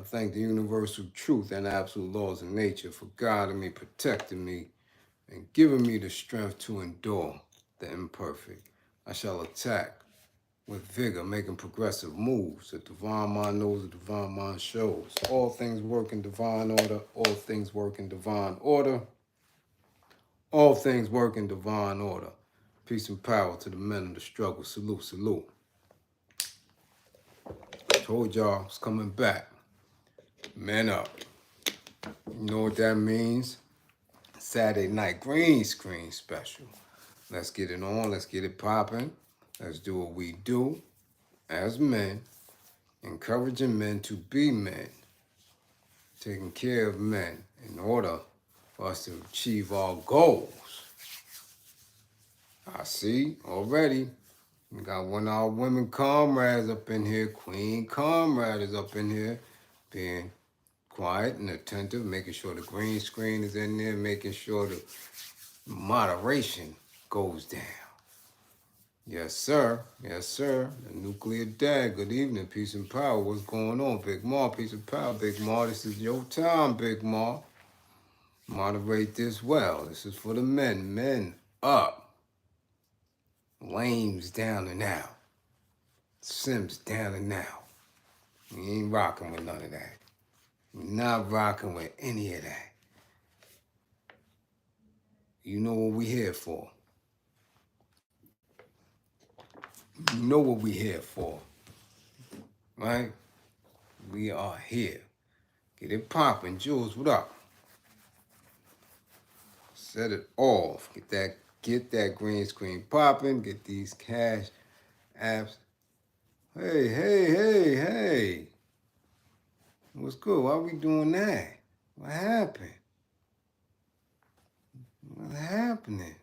thank the universal truth and absolute laws of nature for guiding me, protecting me, and giving me the strength to endure the imperfect. I shall attack with vigor, making progressive moves. The divine mind knows, the divine mind shows. All things work in divine order. All things work in divine order. All things work in divine order. Peace and power to the men of the struggle. Salute, salute. Told y'all it's coming back. Men up. You know what that means? Saturday night green screen special. Let's get it on. Let's get it popping. Let's do what we do as men, encouraging men to be men, taking care of men in order for us to achieve our goals. I see already. We got one of our women comrades up in here. Queen Comrade is up in here, being quiet and attentive, making sure the green screen is in there, making sure the moderation goes down. Yes, sir. Yes, sir. The nuclear dad. Good evening. Peace and power. What's going on, Big Ma? Peace and power, Big Ma. This is your time, Big Ma. Moderate this well. This is for the men. Men up. Lames down and out. Sims down and out. We ain't rocking with none of that. We're not rocking with any of that. You know what we here for. You know what we here for. Right? We are here. Get it popping. Jules, what up? Set it off. Get that green screen popping. Get these cash apps. Hey. What's good? Why are we doing that? What happened? What's happening?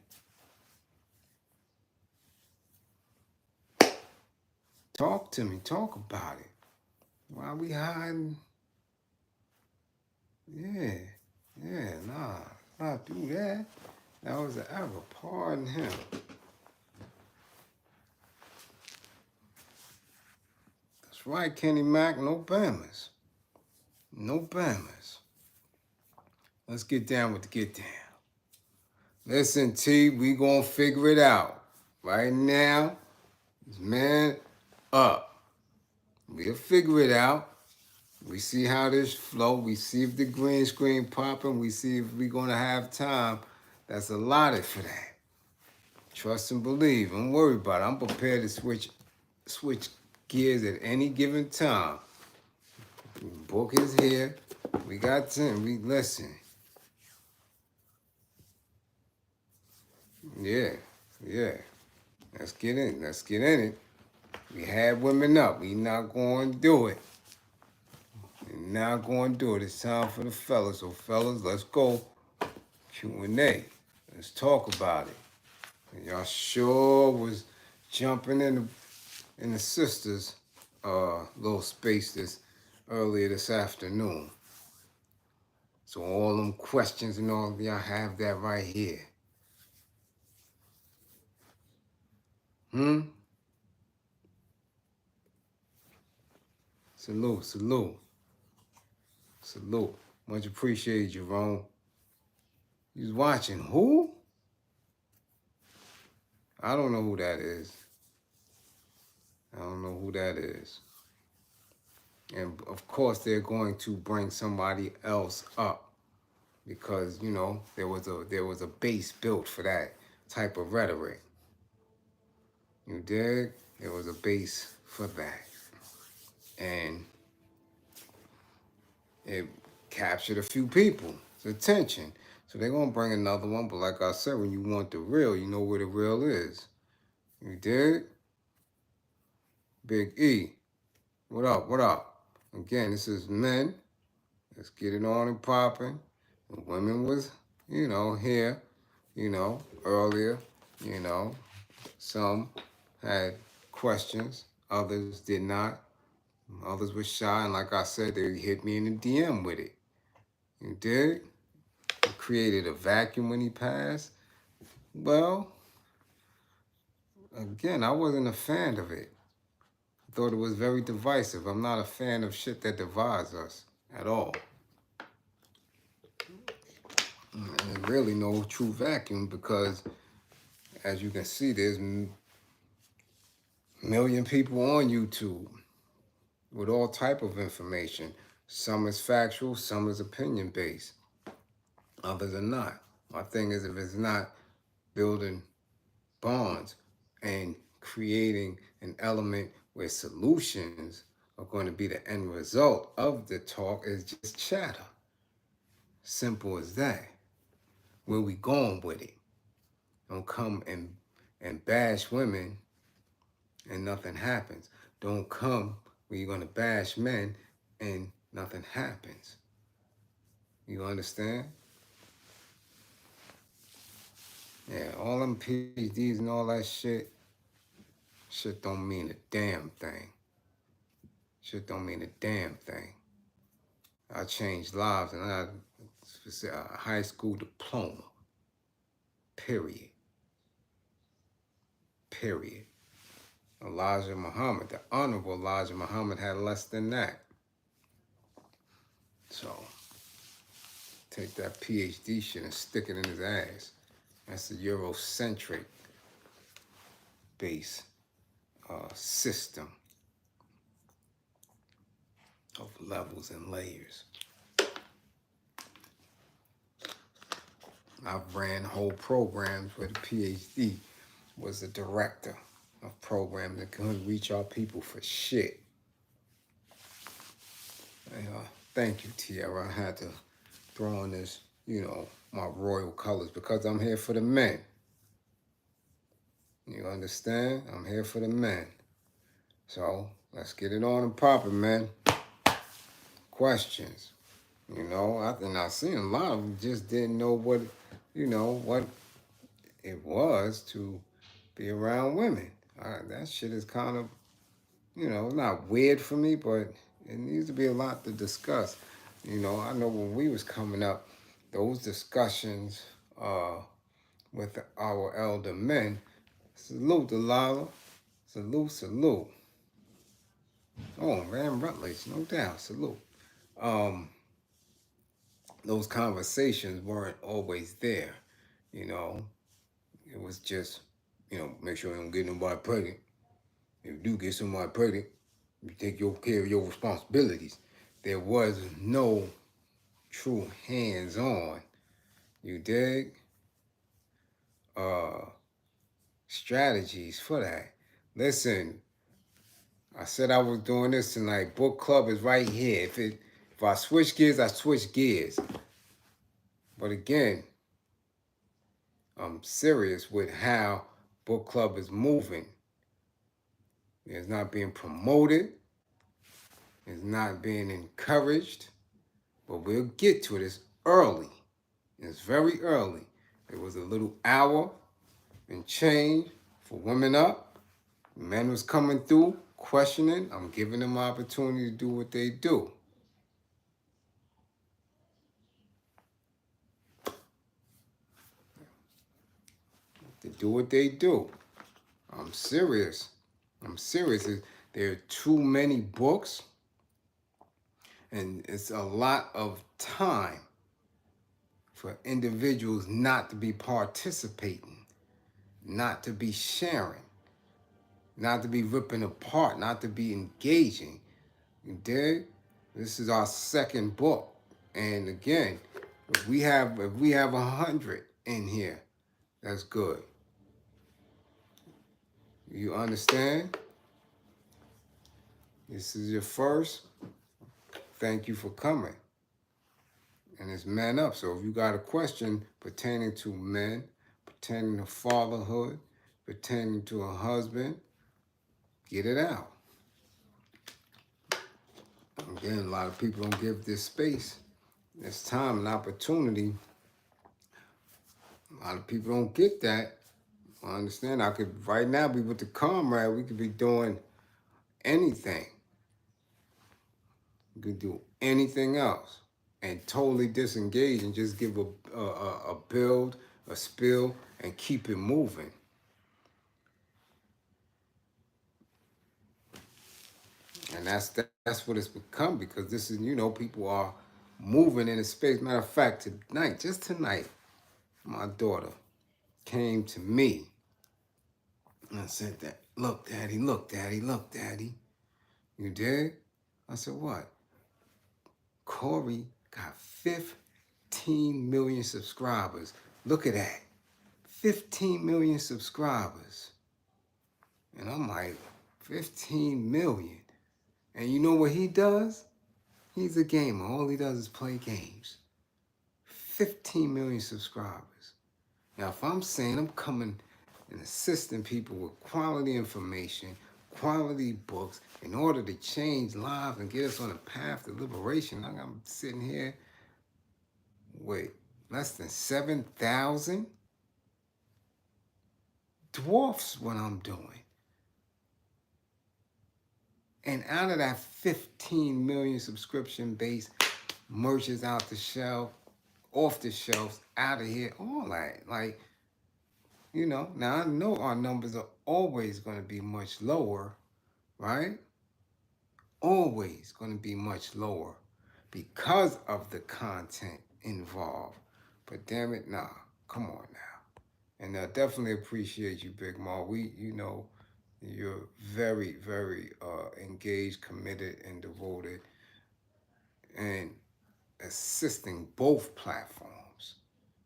Talk to me. Talk about it. Why are we hiding? Yeah. Nah. Not do that. That was an error. Pardon him. That's right, Kenny Mac. No Bammers. No Bammers. Let's get down with the get down. Listen, T, we gonna figure it out. Right now, it's man up. We'll figure it out. We see how this flow. We see if the green screen popping. We see if we're gonna have time that's allotted for that. Trust and believe. Don't worry about it. I'm prepared to switch gears at any given time. The book is here. We got 10. We listen. Yeah. Let's get in it. We had women up. We not going to do it. We're not going to do it. It's time for the fellas. So fellas, let's go. Q&A. Let's talk about it. And y'all sure was jumping in the sisters' little space earlier this afternoon. So all them questions and all, y'all have that right here. Salute. Much appreciated, Jerome. You was watching who? I don't know who that is. And of course, they're going to bring somebody else up because, you know, there was a base built for that type of rhetoric. You dig? There was a base for that. And it captured a few people's attention. So they're going to bring another one. But like I said, when you want the real, you know where the real is. You dig? Big E. What up? Again, this is men. Let's get it on and popping. The women was, here, earlier, Some had questions. Others did not. Others were shy. And like I said, they hit me in the DM with it. You dig? It created a vacuum when he passed. Well, again, I wasn't a fan of it. I thought it was very divisive. I'm not a fan of shit that divides us. at all. And there's really no true vacuum because, as you can see, there's million people on YouTube with all type of information. Some is factual, some is opinion based, others are not. My thing is, if it's not building bonds and creating an element where solutions are going to be the end result of the talk, is just chatter. Simple as that. Where we going with it? Don't come and bash women and nothing happens. Don't come where you're gonna bash men and nothing happens. You understand? Yeah, all them PhDs and all that shit don't mean a damn thing. Shit don't mean a damn thing. I changed lives and I had a high school diploma. Period. Period. Elijah Muhammad, the Honorable Elijah Muhammad, had less than that. So, take that PhD shit and stick it in his ass. That's a Eurocentric base system of levels and layers. I've ran whole programs where the PhD was the director of programs that couldn't reach our people for shit. And, thank you, Tierra. I had to throw on this, my royal colors because I'm here for the men. You understand? I'm here for the men. So let's get it on and popping, man. Questions. I seen a lot of them just didn't know what it was to be around women. That shit is kind of, not weird for me, but it needs to be a lot to discuss. I know when we was coming up, those discussions with our elder men, salute Delilah, salute. Oh, man, Rutledge, no doubt, salute. Those conversations weren't always there, It was just, make sure you don't get nobody pregnant. If you do get somebody pregnant, you take care of your responsibilities. There was no true hands-on, you dig? Strategies for that. Listen, I said I was doing this tonight. Book club is right here. If I switch gears, I switch gears. But again, I'm serious with how book club is moving. It's not being promoted. It's not being encouraged. But we'll get to it. It's early. It's very early. It was a little hour and change for Women Up. Men was coming through, questioning. I'm giving them opportunity to do what they do. To do what they do. I'm serious. There are too many books, and it's a lot of time for individuals not to be participating, not to be sharing, not to be ripping apart, not to be engaging. You dig? This is our second book. And again, if we have 100 in here, that's good. You understand? This is your first. Thank you for coming. And it's Man Up. So if you got a question pertaining to men, pertaining to fatherhood, pertaining to a husband, get it out. Again, a lot of people don't give this space, this time and opportunity. A lot of people don't get that. I understand. I could right now be with the comrade. We could be doing anything. We could do anything else and totally disengage and just give a build, a spill, and keep it moving. And that's what it's become, because this is, people are moving in a space. Matter of fact, just tonight, my daughter came to me and said that, look, daddy, look, daddy, look, daddy. You did? I said, what? Corey got 15 million subscribers. Look at that. 15 million subscribers. And I'm like, 15 million? And you know what he does? He's a gamer. All he does is play games. 15 million subscribers. Now, if I'm saying I'm coming and assisting people with quality information, quality books, in order to change lives and get us on a path to liberation, like I'm sitting here, less than 7,000 dwarfs what I'm doing. And out of that 15 million subscription base, merch is out the shelf, off the shelves, out of here, all that. Like, now I know our numbers are always going to be much lower, right? Always going to be much lower because of the content involved. But damn it, nah, come on now. And I definitely appreciate you, Big Ma. You're very, very engaged, committed, and devoted, and assisting both platforms.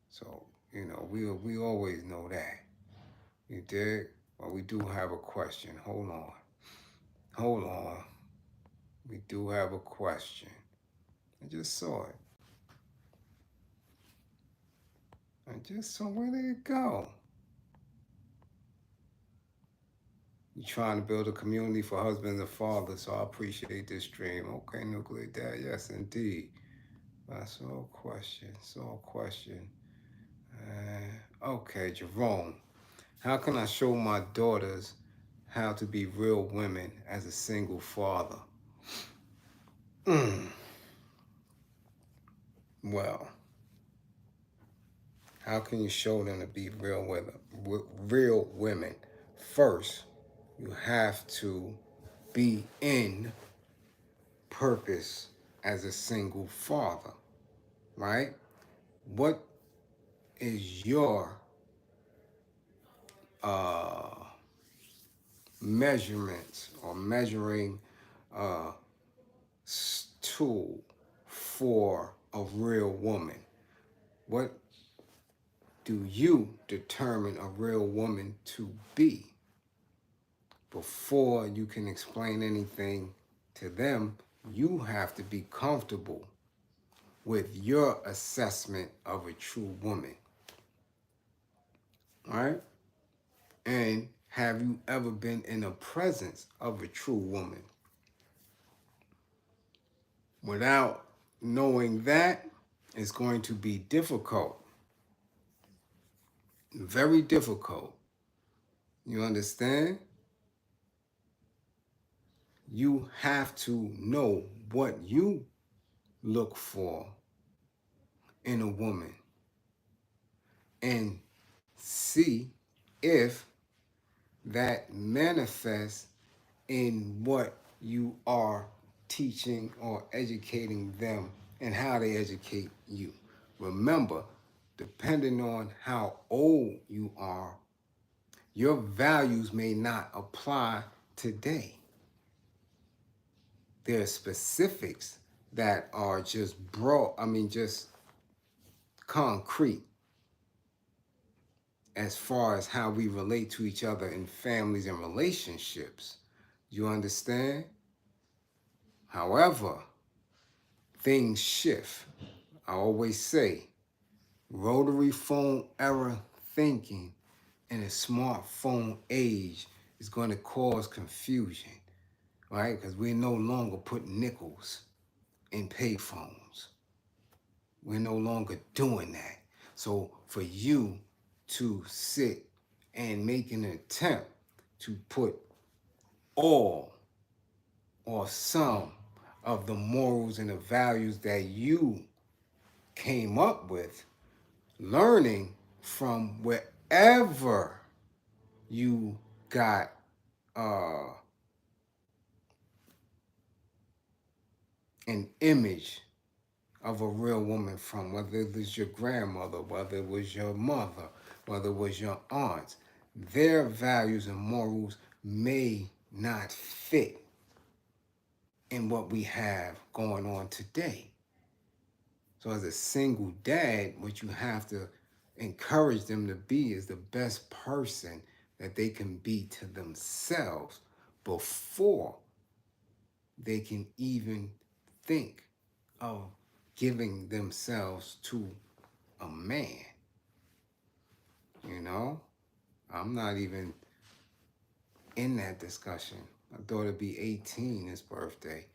So, we always know that. You dig? Well, we do have a question. Hold on. We do have a question. I just saw it. Where did it go? You trying to build a community for husbands and fathers, so I appreciate this stream. Okay, Nuclear Dad, yes, indeed. I saw a question. Okay, Jerome. How can I show my daughters how to be real women as a single father? Well, how can you show them to be real women? First, you have to be in purpose as a single father, right? What is your measurements or measuring tool for a real woman? What do you determine a real woman to be? Before you can explain anything to them, you have to be comfortable with your assessment of a true woman. All right? And have you ever been in the presence of a true woman? Without knowing that, it's going to be difficult. Very difficult. You understand? You have to know what you look for in a woman and see if that manifests in what you are teaching or educating them and how they educate you. Remember, depending on how old you are, your values may not apply today. There are specifics that are just just concrete as far as how we relate to each other in families and relationships. You understand? However, things shift. I always say, rotary phone era thinking in a smartphone age is going to cause confusion, right? Because we're no longer putting nickels in payphones. We're no longer doing that. So for you to sit and make an attempt to put all or some of the morals and the values that you came up with, learning from wherever you got an image of a real woman from, whether it was your grandmother, whether it was your mother, whether it was your aunts. Their values and morals may not fit in what we have going on today. So as a single dad, what you have to encourage them to be is the best person that they can be to themselves before they can even think of giving themselves to a man. You know, I'm not even in that discussion. My daughter be 18 this birthday.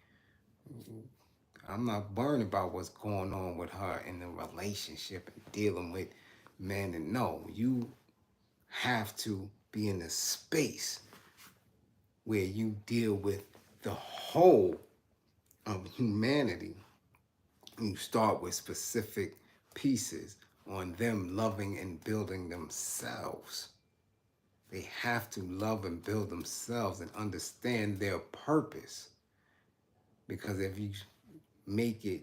I'm not worried about what's going on with her in the relationship and dealing with men. And no, you have to be in the space where you deal with the whole of humanity. You start with specific pieces on them loving and building themselves. They have to love and build themselves and understand their purpose. Because if you make it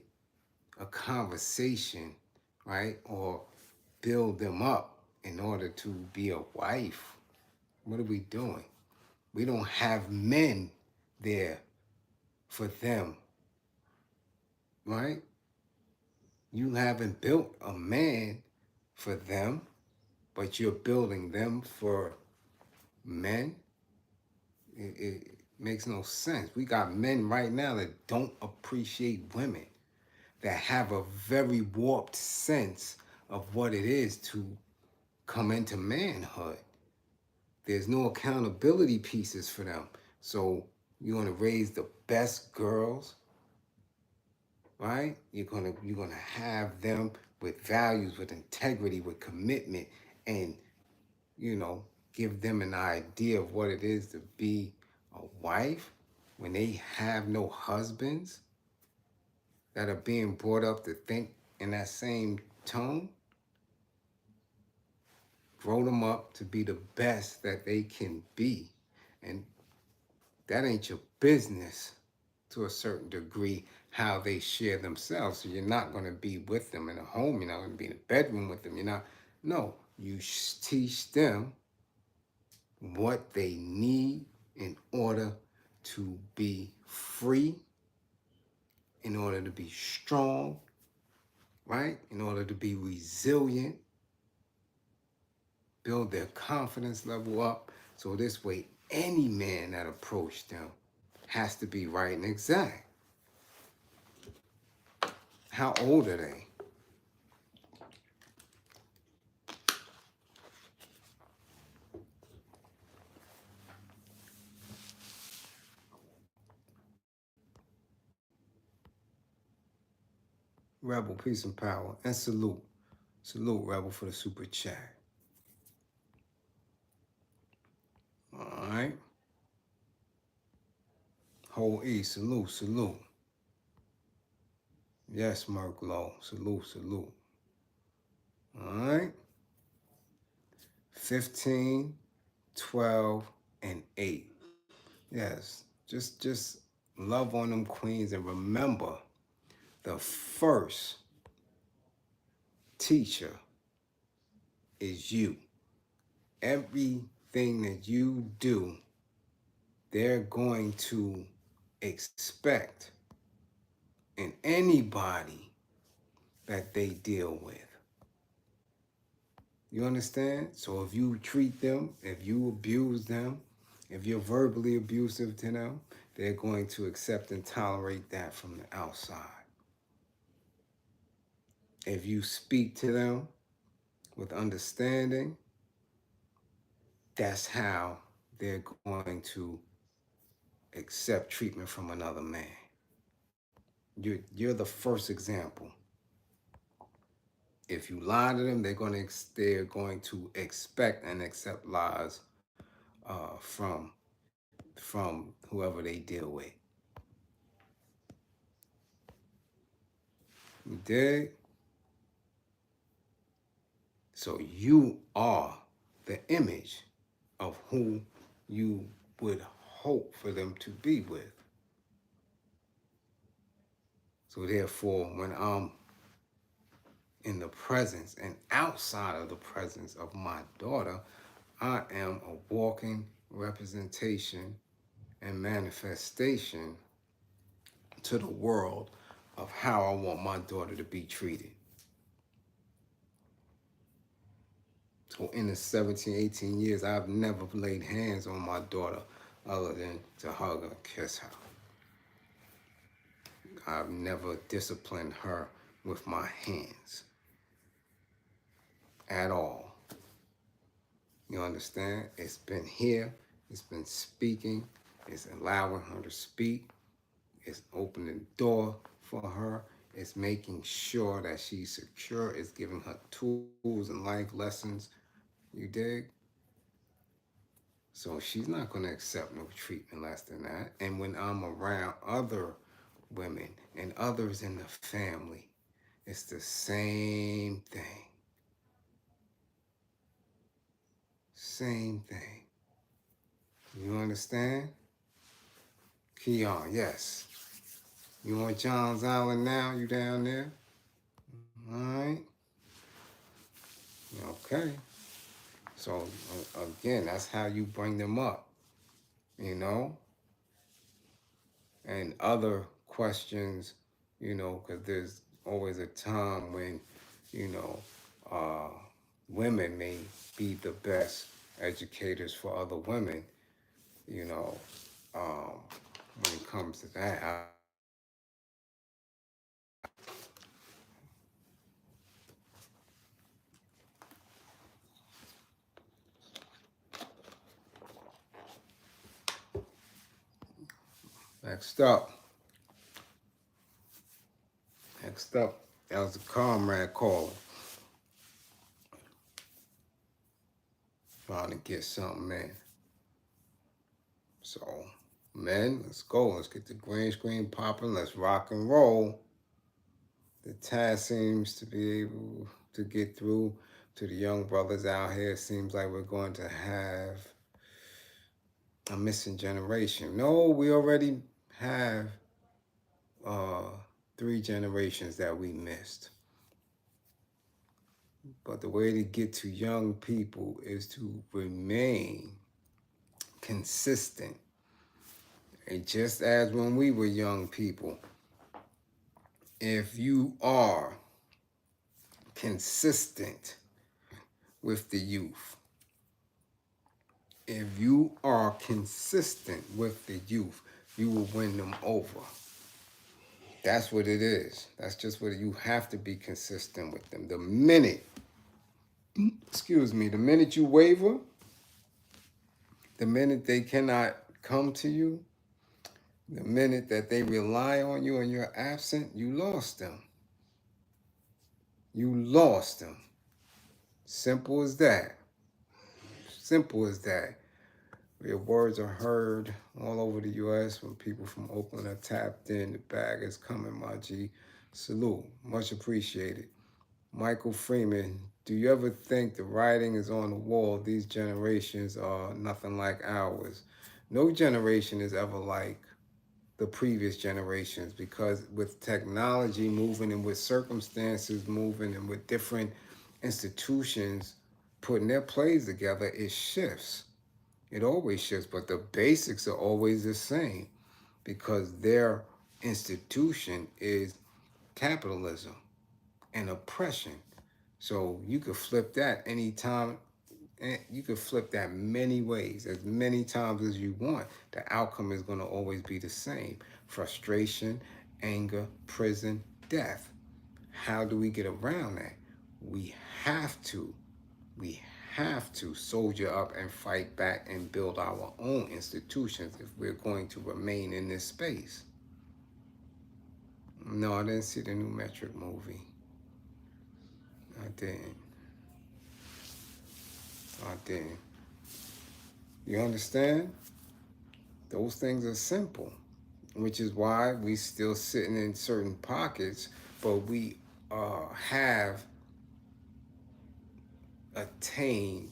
a conversation, right, or build them up in order to be a wife, what are we doing? We don't have men there for them, right? You haven't built a man for them, but you're building them for men. It makes no sense. We got men right now that don't appreciate women, that have a very warped sense of what it is to come into manhood. There's no accountability pieces for them. So you're gonna raise the best girls, right? You're gonna have them with values, with integrity, with commitment, and give them an idea of what it is to be a wife when they have no husbands that are being brought up to think in that same tone. Grow them up to be the best that they can be. And that ain't your business to a certain degree how they share themselves. So you're not going to be with them in a home. You're not going to be in a bedroom with them. You're not. No, you teach them what they need in order to be free, in order to be strong, right? In order to be resilient, build their confidence level up. So this way, any man that approached them has to be right and exact. How old are they? Rebel, peace and power. And salute. Salute, Rebel, for the super chat. All right. Whole E, salute, salute. Yes, Merk Low. Salute, salute. All right. 15, 12, and 8. Yes. Just love on them queens and remember the first teacher is you. Everything that you do, they're going to expect in anybody that they deal with. You understand? So if you treat them, if you abuse them, if you're verbally abusive to them, they're going to accept and tolerate that from the outside. If you speak to them with understanding, that's how they're going to accept treatment from another man. You're the first example. If you lie to them, they're going to expect and accept lies from whoever they deal with. You dig? So you are the image of who you would hope for them to be with. So therefore, when I'm in the presence and outside of the presence of my daughter, I am a walking representation and manifestation to the world of how I want my daughter to be treated. So in the 17, 18 years, I've never laid hands on my daughter other than to hug her and kiss her. I've never disciplined her with my hands at all. You understand? It's been here, it's been speaking, it's allowing her to speak, it's opening the door for her, it's making sure that she's secure, it's giving her tools and life lessons. You dig? So she's not going to accept no treatment less than that. And when I'm around other women and others in the family, it's the same thing. Same thing. You understand? Keon, yes. You on John's Island now? You down there? All right. Okay. So, again, that's how you bring them up, you know? And other questions, you know, because there's always a time when, you know, women may be the best educators for other women, you know, when it comes to that. Next up, that was a comrade calling, trying to get something in. So, men, let's go. Let's get the green screen popping. Let's rock and roll. The task seems to be able to get through to the young brothers out here. It seems like we're going to have a missing generation. No, we already have 3 generations that we missed. But the way to get to young people is to remain consistent. And just as when we were young people, if you are consistent with the youth, if you are consistent with the youth, you will win them over. That's what it is. That's just what you have to be consistent with them. The minute you waver, the minute they cannot come to you, the minute that they rely on you and you're absent, you lost them. You lost them. Simple as that. Simple as that. Your words are heard all over the U.S. when people from Oakland are tapped in. The bag is coming, my G. Salute. Much appreciated. Michael Freeman, do you ever think the writing is on the wall? These generations are nothing like ours. No generation is ever like the previous generations, because with technology moving and with circumstances moving and with different institutions putting their plays together, it shifts. It always shifts, but the basics are always the same because their institution is capitalism and oppression. So you could flip that anytime, and you could flip that many ways, as many times as you want. The outcome is going to always be the same: frustration, anger, prison, death. How do we get around that? We have to. We have to soldier up and fight back and build our own institutions if we're going to remain in this space. No, I didn't see the new Metric movie. I didn't. I didn't. You understand? Those things are simple, which is why we still sitting in certain pockets, but we have attained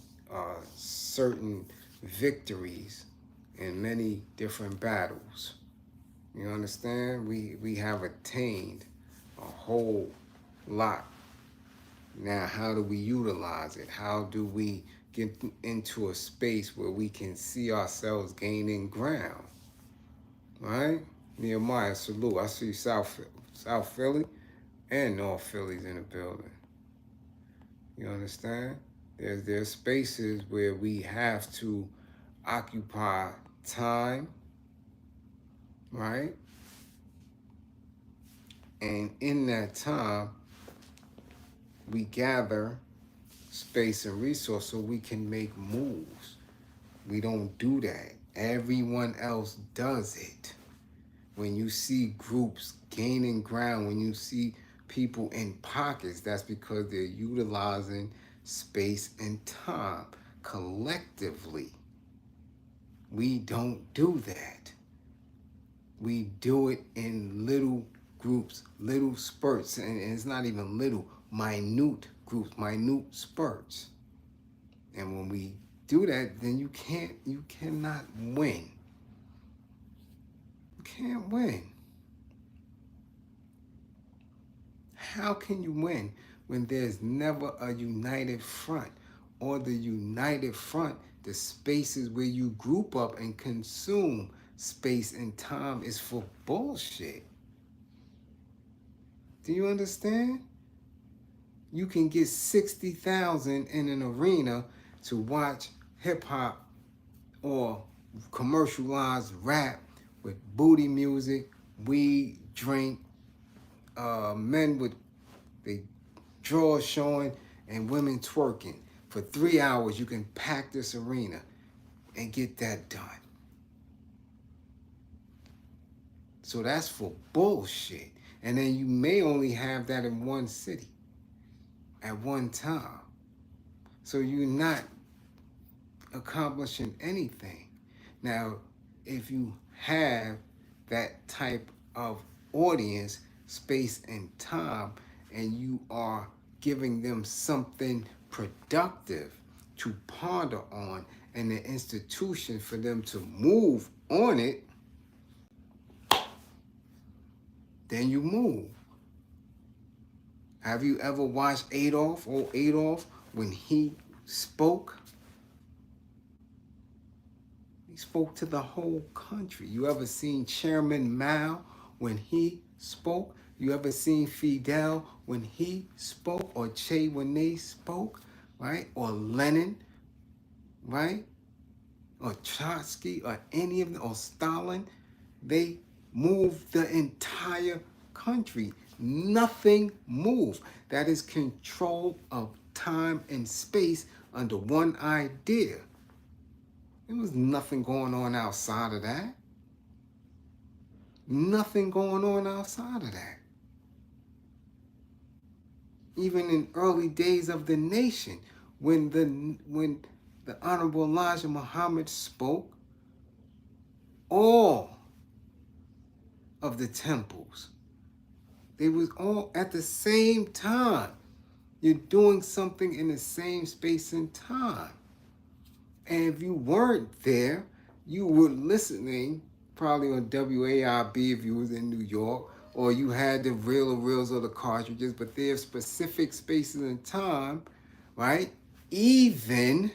certain victories in many different battles. You understand? We have attained a whole lot. Now, how do we utilize it? How do we get into a space where we can see ourselves gaining ground? Right? Nehemiah, salute. I see South Philly and North Philly's in the building. You understand? There's spaces where we have to occupy time, right? And in that time, we gather space and resource so we can make moves. We don't do that. Everyone else does it. When you see groups gaining ground, when you see people in pockets, that's because they're utilizing space and time collectively. We don't do that. We do it in little groups, little spurts, and it's not even little, minute groups, minute spurts. And when we do that, then you cannot win. You can't win. How can you win when there's never a united front? Or the united front, the spaces where you group up and consume space and time is for bullshit. Do you understand? You can get 60,000 in an arena to watch hip hop or commercialized rap with booty music, weed, drink, men with they drawers showing, and women twerking. For 3 hours, you can pack this arena and get that done. So that's for bullshit. And then you may only have that in one city at one time. So you're not accomplishing anything. Now, if you have that type of audience, space, and time, and you are giving them something productive to ponder on and an institution for them to move on it, then you move. Have you ever watched Adolf when he spoke? He spoke to the whole country. You ever seen Chairman Mao when he spoke? You ever seen Fidel when he spoke? Or Che when they spoke? Right? Or Lenin? Right? Or Trotsky? Or any of them? Or Stalin? They moved the entire country. Nothing moved. That is control of time and space under one idea. There was nothing going on outside of that. Nothing going on outside of that. Even in early days of the nation, when the Honorable Elijah Muhammad spoke, all of the temples, they was all at the same time. You're doing something in the same space and time. And if you weren't there, you were listening probably on WAIB if you was in New York, or you had the reels or the cartridges, but there's specific spaces and time, right? Even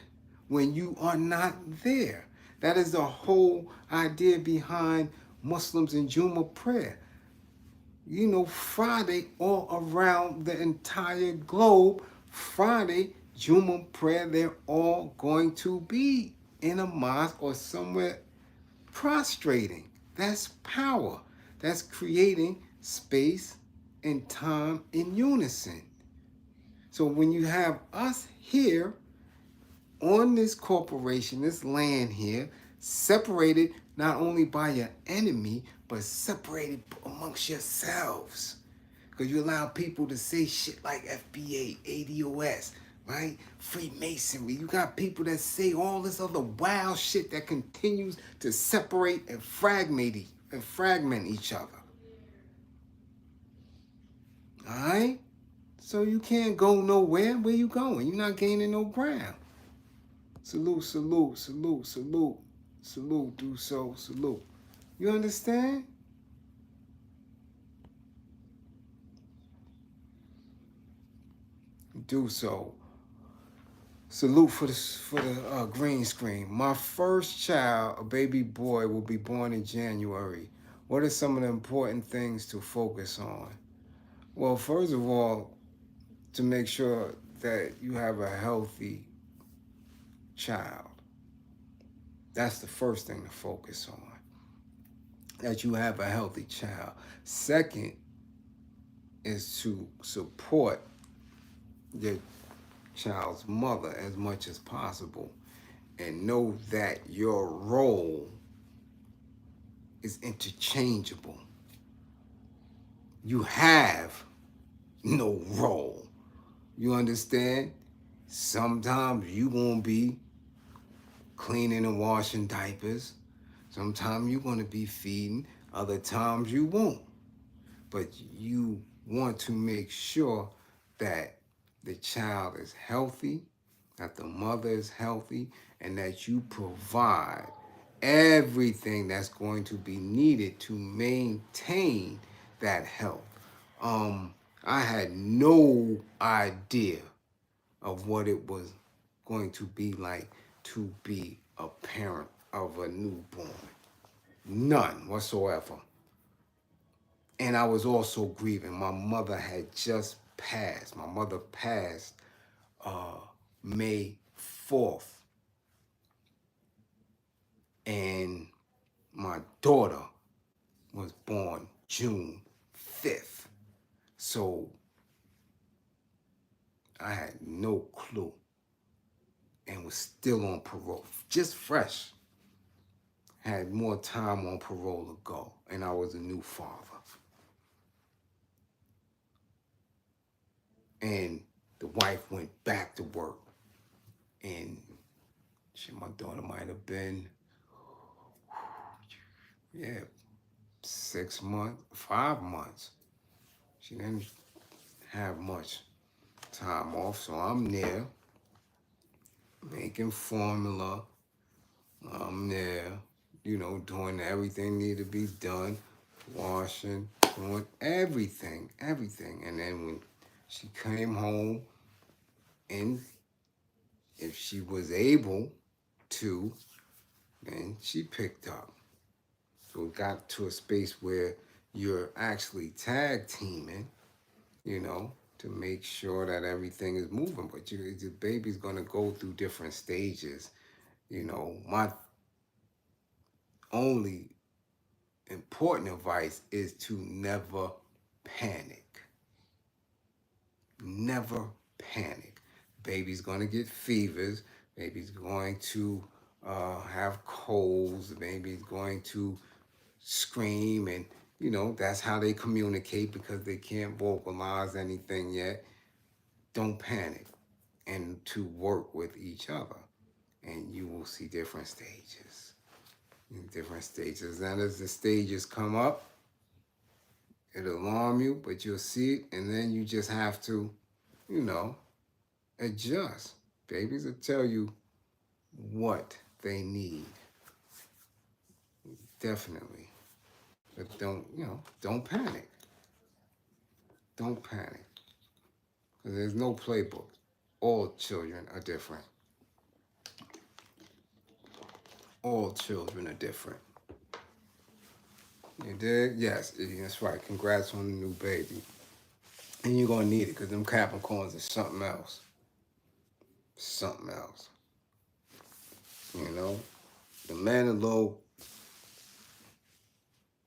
when you are not there. That is the whole idea behind Muslims and Jummah prayer. You know, Friday all around the entire globe, Friday, Jummah prayer, they're all going to be in a mosque or somewhere prostrating. That's power. That's creating space and time in unison. So when you have us here on this corporation, this land here, separated not only by your enemy, but separated amongst yourselves. Because you allow people to say shit like FBA, ADOS, right? Freemasonry. You got people that say all this other wild shit that continues to separate and fragment each other. All right? So you can't go nowhere. Where you going? You're not gaining no ground. Salute, salute, salute, salute, salute, do so, salute. You understand? do so. Salute for the green screen. My first child, a baby boy, will be born in January. What are some of the important things to focus on? Well, first of all, to make sure that you have a healthy child. That's the first thing to focus on. That you have a healthy child. Second is to support your child's mother as much as possible and know that your role is interchangeable. You have no role. You understand? Sometimes you gonna be cleaning and washing diapers. Sometimes you're gonna be feeding. Other times you won't. But you want to make sure that the child is healthy, that the mother is healthy, and that you provide everything that's going to be needed to maintain that health. I had no idea of what it was going to be like to be a parent of a newborn. None whatsoever. And I was also grieving. My mother had just passed. My mother passed May 4th. And my daughter was born June 5th. So I had no clue and was still on parole, just fresh. Had more time on parole to go, and I was a new father. And the wife went back to work, and my daughter might have been, 6 months, 5 months. She didn't have much time off, so I'm there making formula. I'm there, doing everything needed to be done, washing, doing everything. And then when she came home, and if she was able to, then she picked up. So it got to a space where you're actually tag teaming, to make sure that everything is moving. But the baby's going to go through different stages. My only important advice is to never panic. Never panic. Baby's going to get fevers. Baby's going to have colds. Baby's going to scream, and that's how they communicate because they can't vocalize anything yet. Don't panic, and to work with each other, and you will see different stages. And as the stages come up, it'll alarm you, but you'll see it, and then you just have to, adjust. Babies will tell you what they need. Definitely. But don't panic. Don't panic. Because there's no playbook. All children are different. All children are different. You dig? Yes, that's right. Congrats on the new baby. And you're going to need it because them Capricorns are something else. Something else. The men are a little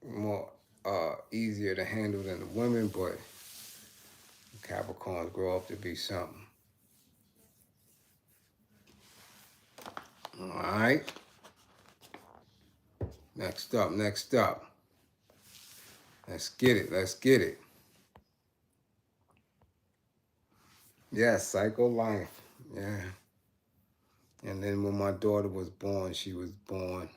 more easier to handle than the women, but Capricorns grow up to be something. All right. Next up. Let's get it. Yes, psycho life. Yeah. And then when my daughter was born, she was born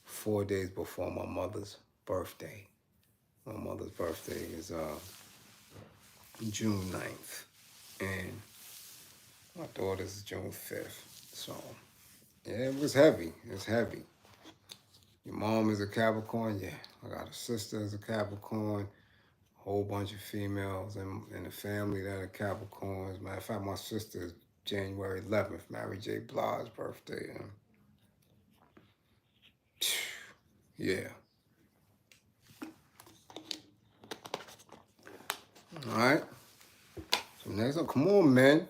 4 days before my mother's birthday. My mother's birthday is June 9th. And my daughter's June 5th. So, yeah, it was heavy. It's heavy. Your mom is a Capricorn? Yeah. I got a sister as a Capricorn. whole bunch of females in the family that are Capricorns. Matter of fact, my sister is January 11th, Mary J. Blige's birthday. And yeah. All right. So next up, come on, men.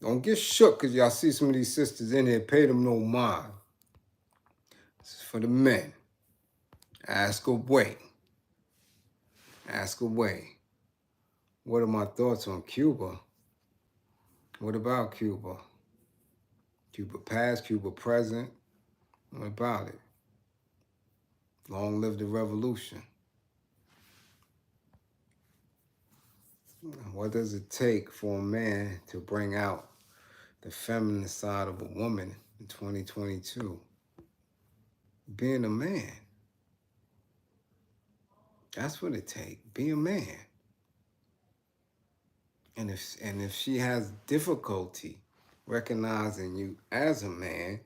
Don't get shook because y'all see some of these sisters in here. Pay them no mind. This is for the men. Ask away. Ask away. What are my thoughts on Cuba? What about Cuba? Cuba past, Cuba present. What about it? Long live the revolution. What does it take for a man to bring out the feminine side of a woman in 2022? Being a man. That's what it takes. Be a man. And if she has difficulty recognizing you as a man,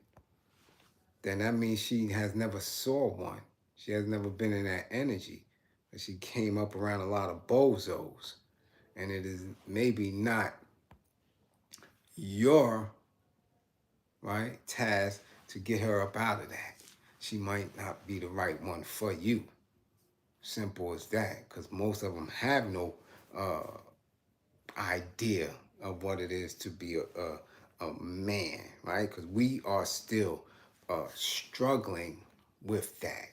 then that means she has never saw one. She has never been in that energy. But she came up around a lot of bozos. And it is maybe not your task to get her up out of that. She might not be the right one for you. Simple as that. Because most of them have no idea of what it is to be a man, right? Because we are still struggling with that.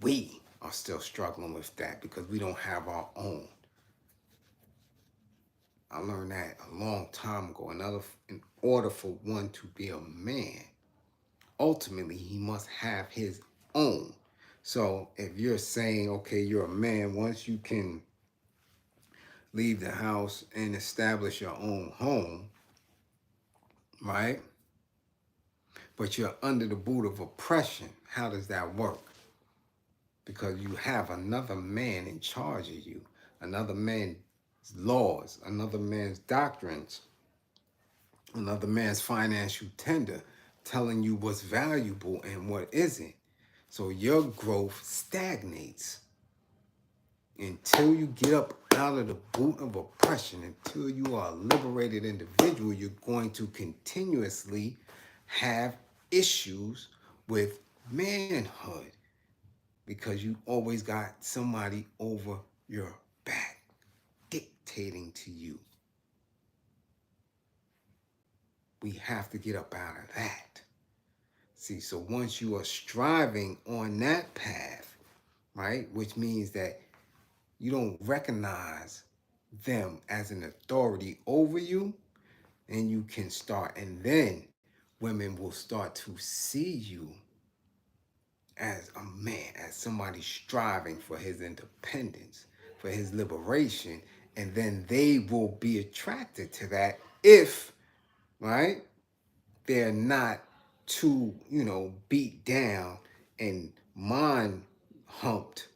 We are still struggling with that because we don't have our own. I learned that a long time ago. In order for one to be a man, ultimately he must have his own. So if you're saying, okay, you're a man, once you can leave the house and establish your own home, right? But you're under the boot of oppression. How does that work? Because you have another man in charge of you, another man's laws, another man's doctrines, another man's financial tender telling you what's valuable and what isn't. So your growth stagnates until you get up out of the boot of oppression, until you are a liberated individual. You're going to continuously have issues with manhood because you always got somebody over your back dictating to you. We have to get up out of that. See, so once you are striving on that path, right, which means that you don't recognize them as an authority over you, and you can start, and then women will start to see you as a man, as somebody striving for his independence, for his liberation, and then they will be attracted to that if, right, they're not too, beat down and mind humped,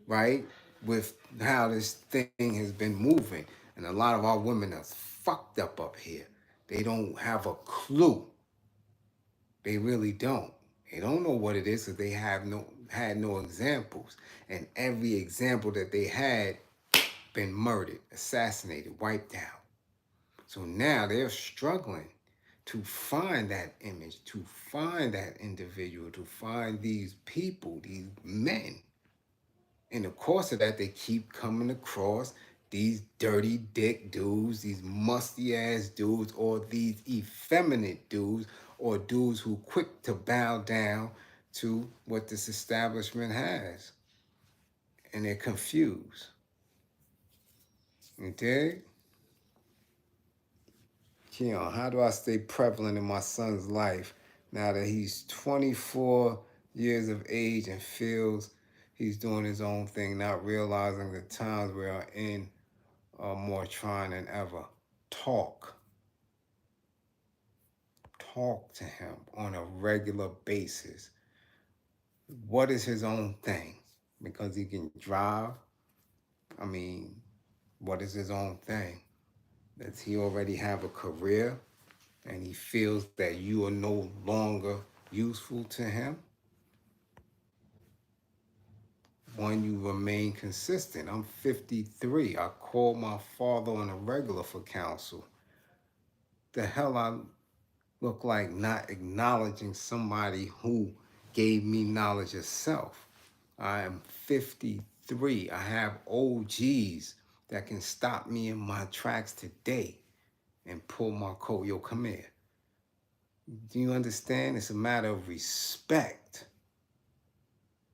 right, with how this thing has been moving. And a lot of our women are fucked up here. They don't have a clue. They really don't. They don't know what it is because they had no examples. And every example that they had been murdered, assassinated, wiped out. So now they're struggling to find that image, to find that individual, to find these people, these men. In the course of that, they keep coming across these dirty dick dudes, these musty ass dudes, or these effeminate dudes, or dudes who quick to bow down to what this establishment has. And they're confused. You dig? Keon, how do I stay prevalent in my son's life now that he's 24 years of age and feels he's doing his own thing, not realizing the times we are in are more trying than ever? Talk. Talk to him on a regular basis. What is his own thing? Because he can drive? I mean, what is his own thing? Does he already have a career and he feels that you are no longer useful to him? one, you remain consistent. I'm 53. I call my father on a regular for counsel. The hell I look like not acknowledging somebody who gave me knowledge of self. I am 53. I have OGs that can stop me in my tracks today and pull my coat. Yo, come here. Do you understand? It's a matter of respect.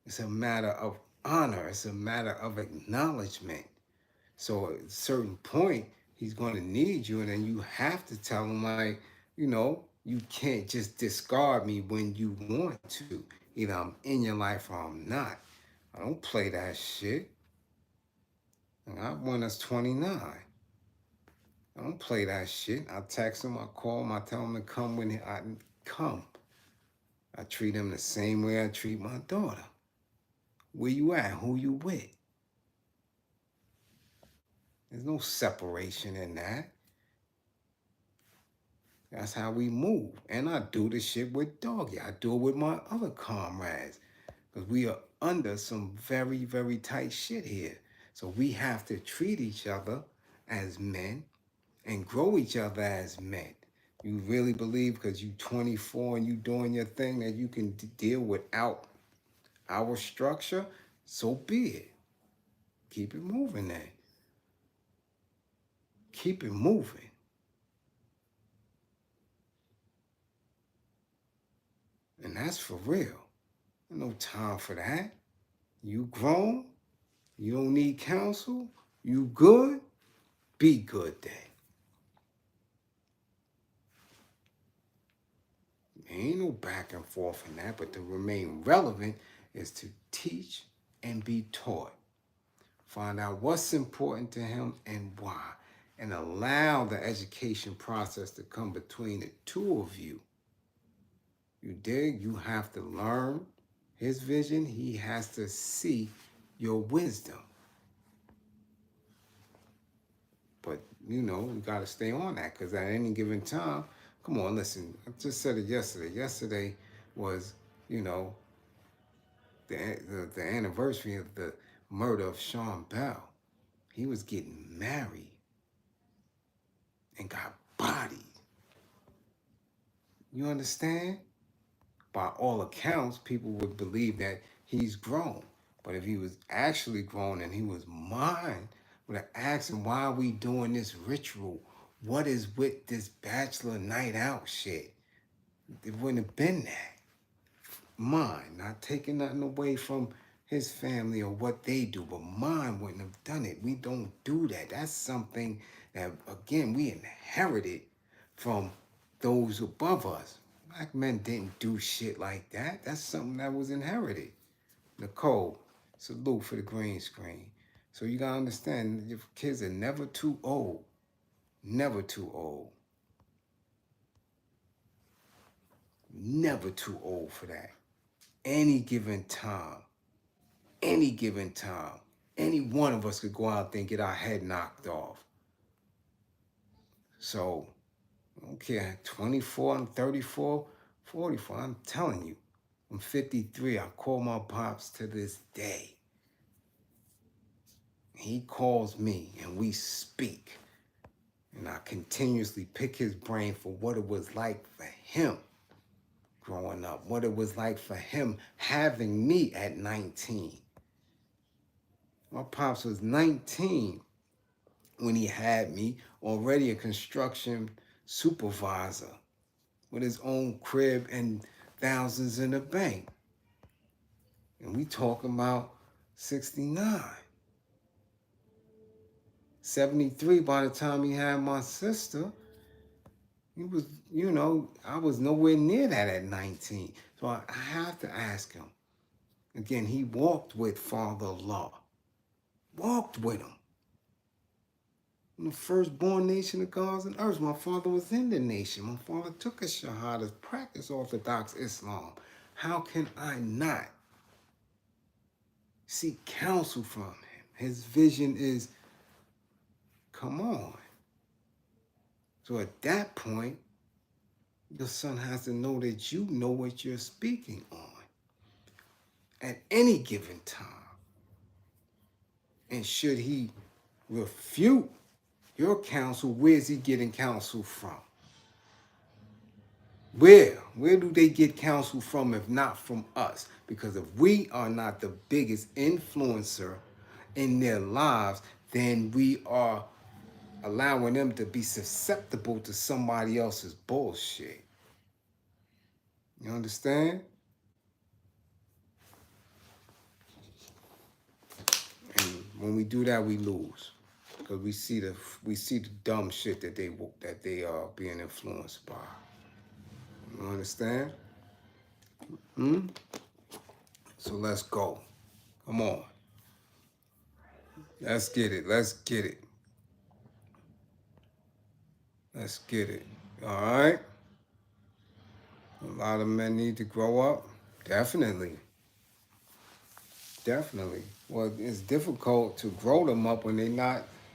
It's a matter of honor. It's a matter of acknowledgement. So at a certain point, he's going to need you, and then you have to tell him, like, you can't just discard me when you want to. Either I'm in your life or I'm not. I don't play that shit. And I when I was 29. I don't play that shit. I text him, I call him, I tell him to come when I come. I treat him the same way I treat my daughter. Where you at? Who you with? There's no separation in that. That's how we move. And I do this shit with Doggy. I do it with my other comrades. Because we are under some very, very tight shit here. So we have to treat each other as men and grow each other as men. You really believe because you 24 and you doing your thing that you can deal without our structure? So be it. Keep it moving then. Keep it moving. And that's for real. No time for that. You grown. You don't need counsel. You good. Be good then. There ain't no back and forth in that, but to remain relevant is to teach and be taught. Find out what's important to him and why, and allow the education process to come between the two of you. You dig? You have to learn his vision. He has to see your wisdom. But, you got to stay on that because at any given time, come on, listen, I just said it yesterday. Yesterday was, the anniversary of the murder of Sean Bell. He was getting married and got bodied. You understand? By all accounts, people would believe that he's grown. But if he was actually grown and he was mine, would have asked him, why are we doing this ritual? What is with this bachelor night out shit? It wouldn't have been that. Mine, not taking nothing away from his family or what they do, but mine wouldn't have done it. We don't do that. That's something that, again, we inherited from those above us. Black men didn't do shit like that. That's something that was inherited. Nicole, salute for the green screen. So you gotta understand, your kids are never too old. Never too old. Never too old for that. Any given time, any one of us could go out there and get our head knocked off. So, I don't care, 24, I'm 34, 44, I'm telling you, I'm 53, I call my pops to this day. He calls me and we speak. And I continuously pick his brain for what it was like for him growing up, what it was like for him having me at 19. My pops was 19 when he had me, already a construction supervisor with his own crib and thousands in the bank. And we talking about 69. 73 by the time he had my sister. He was, I was nowhere near that at 19. So I have to ask him. Again, he walked with father-in-law. Walked with him. In the firstborn nation of gods and earth, my father was in the nation. My father took a shahada, practiced Orthodox Islam. How can I not seek counsel from him? His vision is, come on. So at that point, your son has to know that you know what you're speaking on at any given time. And should he refute your counsel, where's he getting counsel from? Where do they get counsel from if not from us? Because if we are not the biggest influencer in their lives, then we are allowing them to be susceptible to somebody else's bullshit. You understand? And when we do that, we lose. Because we see the dumb shit that they are being influenced by. You understand? So let's go. Come on. Let's get it. Let's get it. Let's get it. All right? A lot of men need to grow up. Definitely. Definitely. Well, it's difficult to grow them up when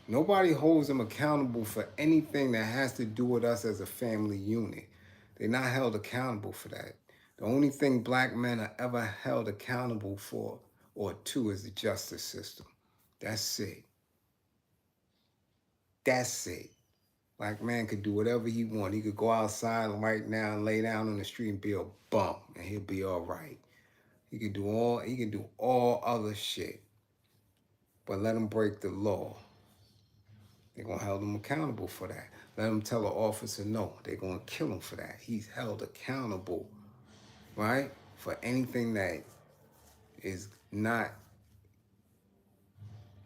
nobody holds them accountable for anything that has to do with us as a family unit. They're not held accountable for that. The only thing black men are ever held accountable for or to is the justice system. That's it. That's it. Black man could do whatever he want. He could go outside right now and lay down on the street and be a bum, and he'll be all right. He can do all other shit. But let him break the law. They're going to hold him accountable for that. Let him tell an officer no. They're going to kill him for that. He's held accountable, right? For anything that is not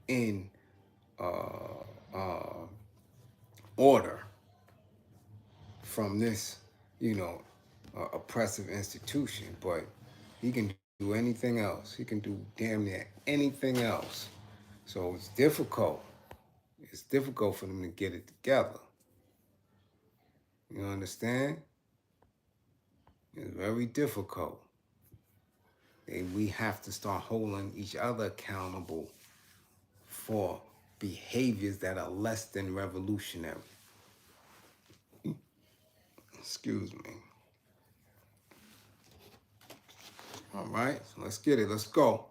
in order from this, oppressive institution. But he can do anything else. He can do damn near anything else. So it's difficult. It's difficult for them to get it together. You understand? It's very difficult. And we have to start holding each other accountable for behaviors that are less than revolutionary. Excuse me. All right, so let's get it. Let's go.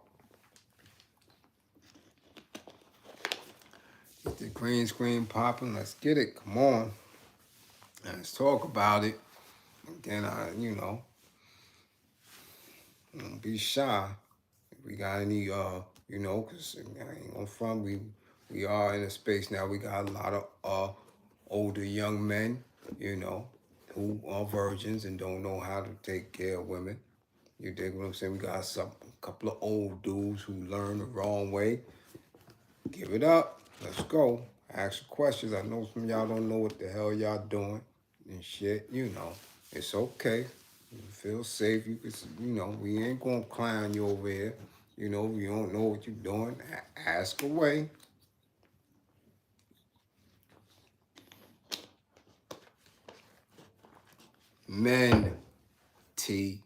Get the green screen popping. Let's get it. Come on. Let's talk about it. Again, don't be shy. If we got any, because I ain't gonna front, we are in a space now. We got a lot of older young men, who are virgins and don't know how to take care of women. You dig what I'm saying? We got a couple of old dudes who learn the wrong way. Give it up. Let's go. Ask questions. I know some of y'all don't know what the hell y'all doing and shit. It's okay. You feel safe. You can, we ain't gonna clown you over here. You don't know what you're doing. Ask away. Men.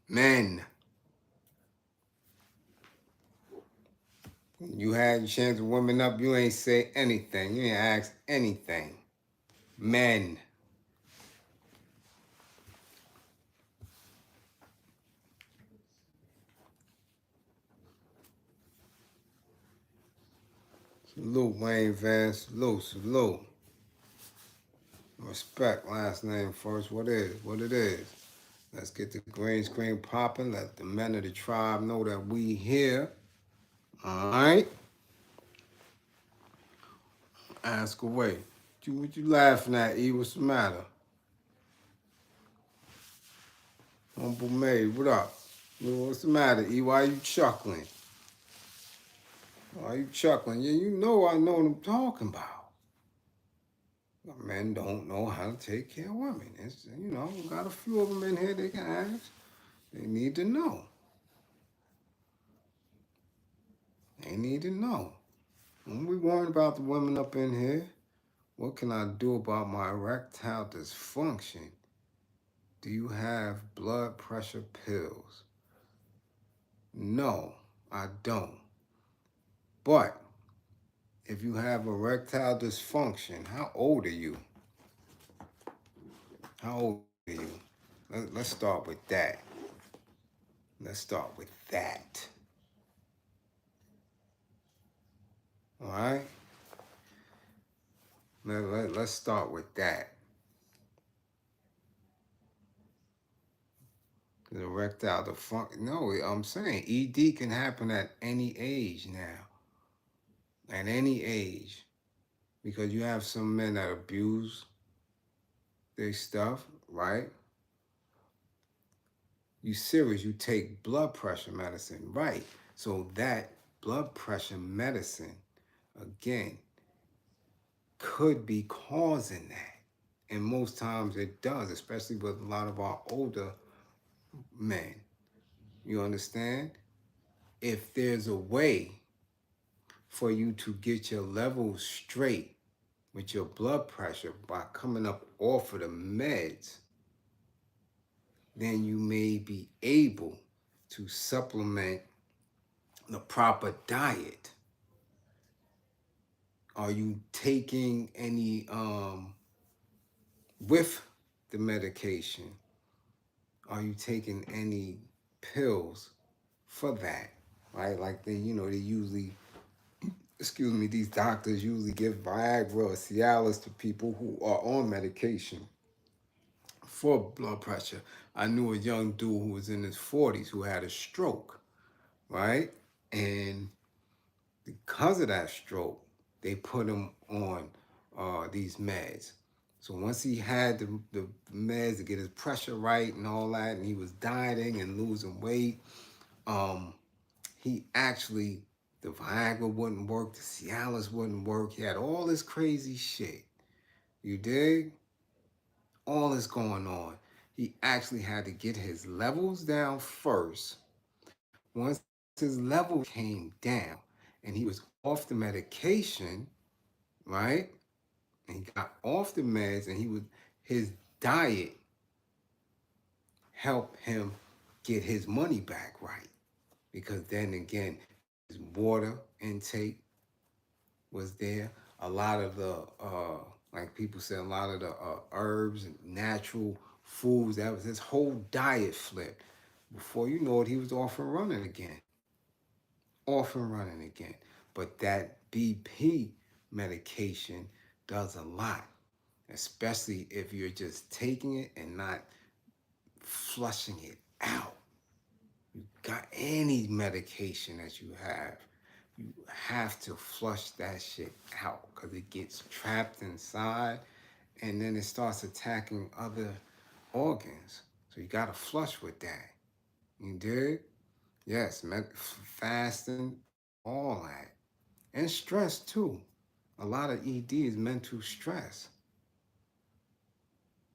Men. You had your chance to women up, you ain't say anything. You ain't ask anything. Men. Salute, Wayne Van. Salute. Respect, last name first. What it is. Let's get the green screen popping. Let the men of the tribe know that we here. All right. Ask away. What you laughing at, E? What's the matter? Humble Maid, what up? What's the matter, E? Why you chuckling? Why you chuckling? Yeah, I know what I'm talking about. Men don't know how to take care of women. It's, got a few of them in here they can ask. They need to know. They need to know. When we worrying about the women up in here, what can I do about my erectile dysfunction? Do you have blood pressure pills? No, I don't. But if you have erectile dysfunction, how old are you? How old are you? Let's start with that. All right? Let's start with that. The erectile dysfunction. No, I'm saying ED can happen at any age now. At any age. Because you have some men that abuse their stuff, right? You serious, you take blood pressure medicine, right? So that blood pressure medicine, again, could be causing that. And most times it does, especially with a lot of our older men. You understand? If there's a way for you to get your levels straight with your blood pressure by coming up off of the meds, then you may be able to supplement the proper diet. Are you taking any with the medication? Are you taking any pills for that? Right? Like they usually, excuse me, these doctors usually give Viagra or Cialis to people who are on medication for blood pressure. I knew a young dude who was in his 40s who had a stroke, right? And because of that stroke, they put him on these meds. So once he had the meds to get his pressure right and all that, and he was dieting and losing weight, um, he actually, the Viagra wouldn't work, the Cialis wouldn't work. He had all this crazy shit. You dig? All this going on. He actually had to get his levels down first. Once his levels came down and he was off the medication, right? And he got off the meds and his diet helped him get his money back right. Because then again, his water intake was there. A lot of the like people said, a lot of the herbs and natural foods, that was his whole diet flipped. Before you know it, he was off and running again. Off and running again. But that BP medication does a lot, especially if you're just taking it and not flushing it out. You got any medication that you have to flush that shit out because it gets trapped inside and then it starts attacking other organs. So you got to flush with that. You dig? Yes, fasting, all that. And stress too. A lot of ED is mental stress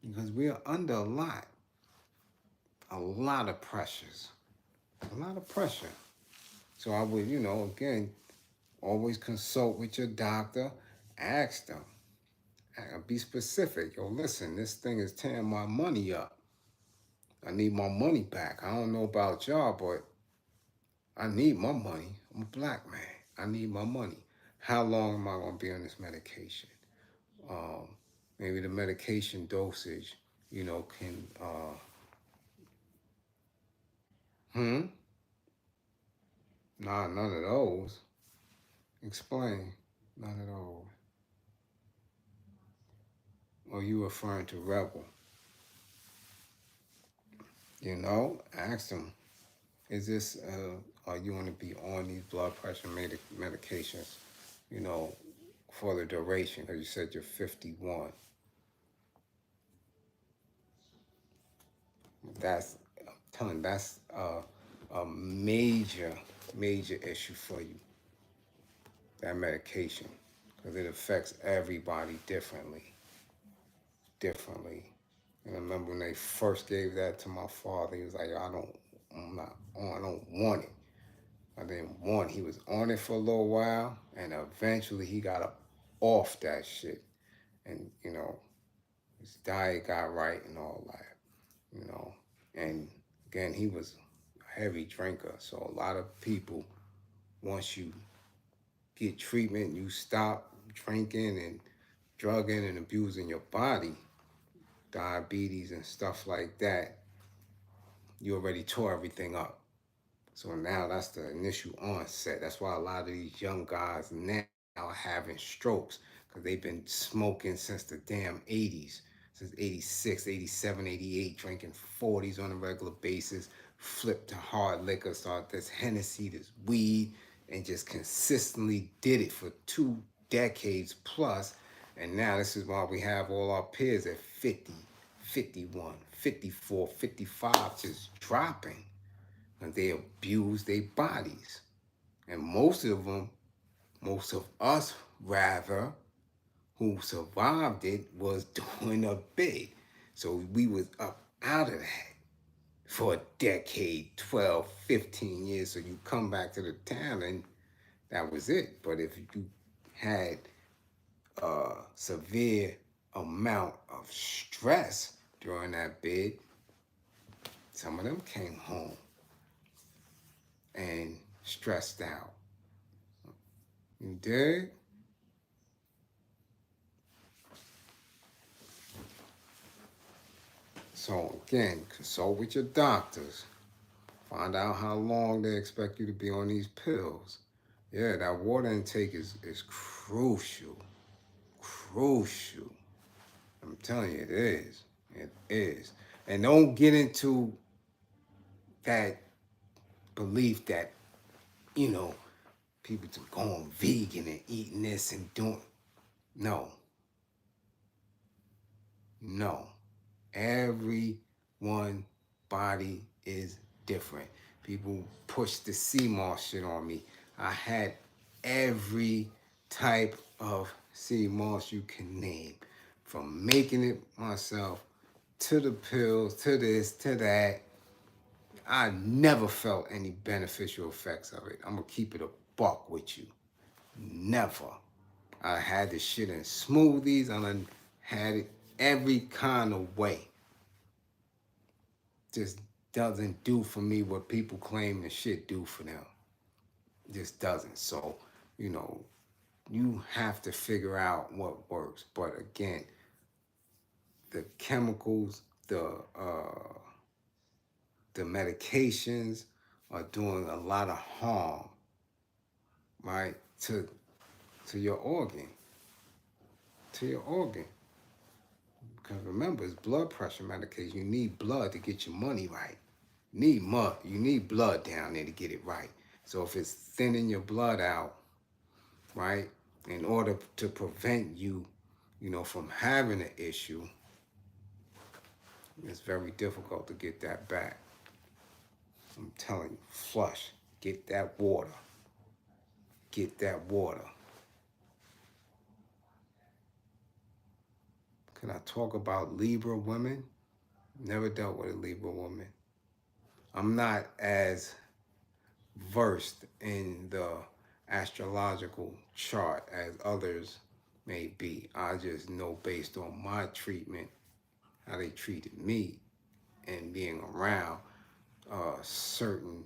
because we are under a lot of pressures, a lot of pressure. So I would, again, always consult with your doctor, ask them, be specific. Yo, listen, this thing is tearing my money up. I need my money back. I don't know about y'all, but I need my money. I'm a black man. I need my money. How long am I going to be on this medication? Um, Maybe the medication dosage, can, hmm? Nah, none of those. Explain. None of those. Or you referring to Rebel? Ask them, is this, are you going to be on these blood pressure medications, you know, for the duration? Because you said you're 51. I'm telling you, that's a major issue for you, that medication. Because it affects everybody differently. Differently. And I remember when they first gave that to my father, he was like, I'm not on, I don't want it. I didn't want. He was on it for a little while, and eventually he got up off that shit. And his diet got right and all that. You know, and again, he was a heavy drinker. So a lot of people, once you get treatment, you stop drinking and drugging and abusing your body, diabetes and stuff like that, you already tore everything up. So now that's the initial onset. That's why a lot of these young guys now having strokes because they've been smoking since the damn 80s, since 86, 87, 88, drinking 40s on a regular basis, flipped to hard liquor, started this Hennessy, this weed, and just consistently did it for 2 decades plus. And now this is why we have all our peers at 50, 51, 54, 55 just dropping. And they abuse their bodies. And most of us rather, who survived it, was doing a bit. So we was up out of that for a decade, 12, 15 years. So you come back to the town and that was it. But if you had a severe amount of stress during that bid, some of them came home and stressed out. You dig? So again, consult with your doctors. Find out how long they expect you to be on these pills. Yeah, that water intake is crucial. Crucial. I'm telling you, it is. It is. And don't get into that belief that, people to going vegan and eating this and doing. No. No. Everyone body is different. People push the sea moss shit on me. I had every type of sea moss you can name, from making it myself to the pills, to this, to that. I never felt any beneficial effects of it. I'm gonna keep it a buck with you. Never. I had this shit in smoothies. I done had it every kind of way. Just doesn't do for me what people claim the shit do for them. Just doesn't. So, you have to figure out what works. But again, the chemicals, the medications are doing a lot of harm, right, to your organ. To your organ. Because remember, it's blood pressure medication. You need blood to get your money right. You need blood down there to get it right. So if it's thinning your blood out, right, in order to prevent you, from having an issue, it's very difficult to get that back. I'm telling you, flush. Get that water. Get that water. Can I talk about Libra women? Never dealt with a Libra woman. I'm not as versed in the astrological chart as others may be. I just know based on my treatment, how they treated me, and being around certain